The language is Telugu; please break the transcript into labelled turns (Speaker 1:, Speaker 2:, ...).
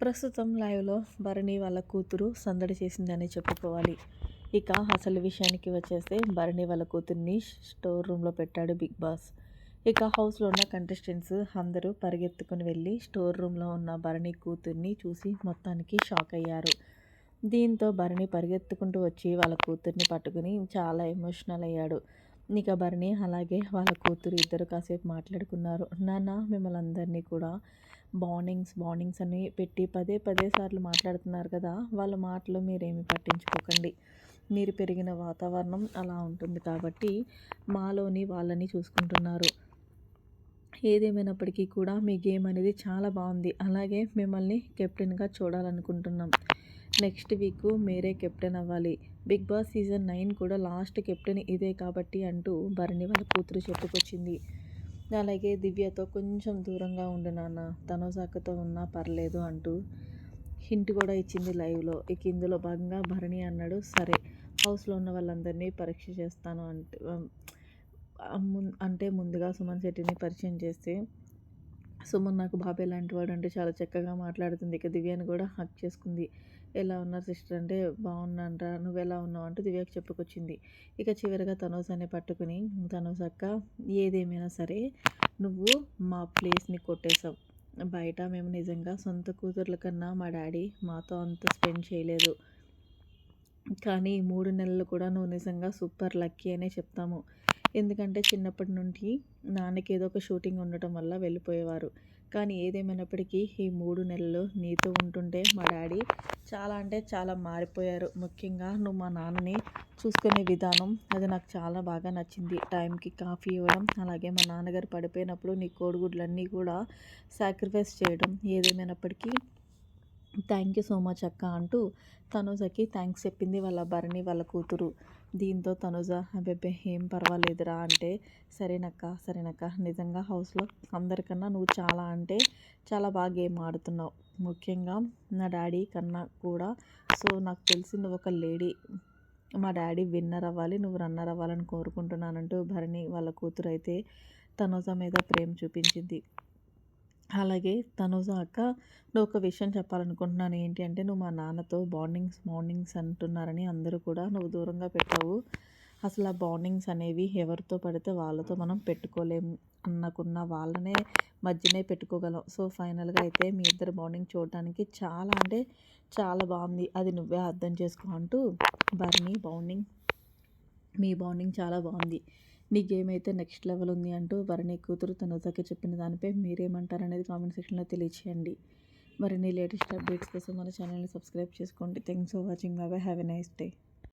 Speaker 1: ప్రస్తుతం లైవ్‌లో భరణి వాళ్ళ కూతురు సందడి చేసిందనే చెప్పుకోవాలి. ఇక అసలు విషయానికి వచ్చేస్తే భరణి వాళ్ళ కూతుర్ని స్టోర్ రూమ్‌లో పెట్టాడు బిగ్ బాస్. ఇక హౌస్‌లో ఉన్న కంటెస్టెంట్స్ అందరూ పరిగెత్తుకొని వెళ్ళి స్టోర్ రూమ్‌లో ఉన్న భరణి కూతుర్ని చూసి మొత్తానికి షాక్ అయ్యారు. దీంతో భరణి పరిగెత్తుకుంటూ వచ్చి వాళ్ళ కూతుర్ని పట్టుకుని చాలా ఎమోషనల్ అయ్యాడు. ఇక భరణి అలాగే వాళ్ళ కూతురు ఇద్దరు కాసేపు మాట్లాడుకున్నారు. నాన్న మిమ్మల్ని అందరినీ కూడా బాండింగ్స్ అని పెట్టి పదే పదే సార్లు మాట్లాడుతున్నారు కదా, వాళ్ళ మాటలు మీరేమి పట్టించుకోకండి. మీరు పెరిగిన వాతావరణం అలా ఉంటుంది కాబట్టి మాలోని వాళ్ళని చూసుకుంటున్నారు. ఏదేమైనప్పటికీ కూడా మీ గేమ్ అనేది చాలా బాగుంది. అలాగే మిమ్మల్ని కెప్టెన్గా చూడాలనుకుంటున్నాం. నెక్స్ట్ వీక్ మీరే కెప్టెన్ అవ్వాలి. బిగ్ బాస్ సీజన్ 9 కూడా లాస్ట్ కెప్టెన్ ఇదే కాబట్టి అంటూ భరణి వాళ్ళ కూతురు చెప్పుకొచ్చింది. అలాగే దివ్యతో కొంచెం దూరంగా ఉండు నాన్న, తనుజాకతో ఉన్నా పర్లేదు అంటూ హింట్ కూడా ఇచ్చింది లైవ్లో. ఇక ఇందులో భాగంగా భరణి అన్నాడు, సరే హౌస్లో ఉన్న వాళ్ళందరినీ పరీక్ష చేస్తాను అంటే ముందుగా సుమన్ శెట్టిని పరిచయం చేస్తే, సుమన్ నాకు బాబాయ్ లాంటి వాడు అంటే చాలా చక్కగా మాట్లాడుతుంది. ఇక దివ్యని కూడా హక్ చేసుకుంది. ఎలా ఉన్నారు సిస్టర్ అంటే, బాగున్నానరా నువ్వెలా ఉన్నావు అంటూ దివ్యకి చెప్పుకొచ్చింది. ఇక చివరిగా తనూజని పట్టుకుని, తనూజ అక్క ఏదేమైనా సరే నువ్వు మా ప్లేస్ని కొట్టేశావు. బయట మేము నిజంగా సొంత కూతుర్ల కన్నా మా డాడీ మాతో అంత స్పెండ్ చేయలేదు. కానీ 3 నెలలు కూడా నువ్వు నిజంగా సూపర్ లక్కీ అనే చెప్తాము. ఎందుకంటే చిన్నప్పటి నుండి నాన్నకి ఏదో ఒక షూటింగ్ ఉండటం వల్ల వెళ్ళిపోయేవారు. కానీ ఏదేమైనప్పటికీ ఈ 3 నెలలు నీతో ఉంటుంటే మా డాడీ చాలా అంటే చాలా మారిపోయారు. ముఖ్యంగా నువ్వు మా నాన్నని చూసుకునే విధానం అది నాకు చాలా బాగా నచ్చింది. టైంకి కాఫీ ఇవ్వడం, అలాగే మా నాన్నగారు పడిపోయినప్పుడు నీ కోడిగుడ్లన్నీ కూడా సాక్రిఫైస్ చేయడం, ఏదేమైనప్పటికీ థ్యాంక్ యూ సో మచ్ అక్క అంటూ తనుజకి థ్యాంక్స్ చెప్పింది వాళ్ళ భరణి వాళ్ళ కూతురు. దీంతో తనుజ అబ్బెబ్బే ఏం పర్వాలేదురా అంటే, సరేనక్క నిజంగా హౌస్లో అందరికన్నా నువ్వు చాలా అంటే చాలా బాగా గేమ్ ఆడుతున్నావు. ముఖ్యంగా నా డాడీ కన్నా కూడా. సో నాకు తెలిసి నువ్వు ఒక లేడీ. మా డాడీ విన్నర్ అవ్వాలి, నువ్వు రన్నర్ అవ్వాలని కోరుకుంటున్నానంటూ భరణి వాళ్ళ కూతురు అయితే తనుజ మీద ప్రేమ చూపించింది. అలాగే తనుజ అక్క, నువ్వు ఒక విషయం చెప్పాలనుకుంటున్నాను. ఏంటి అంటే, నువ్వు మా నాన్నతో బాండింగ్స్ అంటున్నారని అందరూ కూడా నువ్వు దూరంగా పెట్టావు. అసలు ఆ బాండింగ్స్ అనేవి ఎవరితో పడితే వాళ్ళతో మనం పెట్టుకోలేము. అన్నకున్న వాళ్ళనే మధ్యనే పెట్టుకోగలం. సో ఫైనల్గా అయితే మీ ఇద్దరు బాండింగ్ చూడటానికి చాలా అంటే చాలా బాగుంది. అది నువ్వే అర్థం చేసుకో అంటూ భరణి మీ బాండింగ్ చాలా బాగుంది. నీ గేమ్ అయితే నెక్స్ట్ లెవెల్ ఉంది అంటూ భరణి కూతురు తనుజకి చెప్పిన దానిపై మీరేమంటారనేది కామెంట్ సెక్షన్లో తెలియచేయండి. మరిన్ని లేటెస్ట్ అప్డేట్స్ కోసం మన ఛానల్ని సబ్స్క్రైబ్ చేసుకోండి. Thanks for watching. Bye, have a nice day.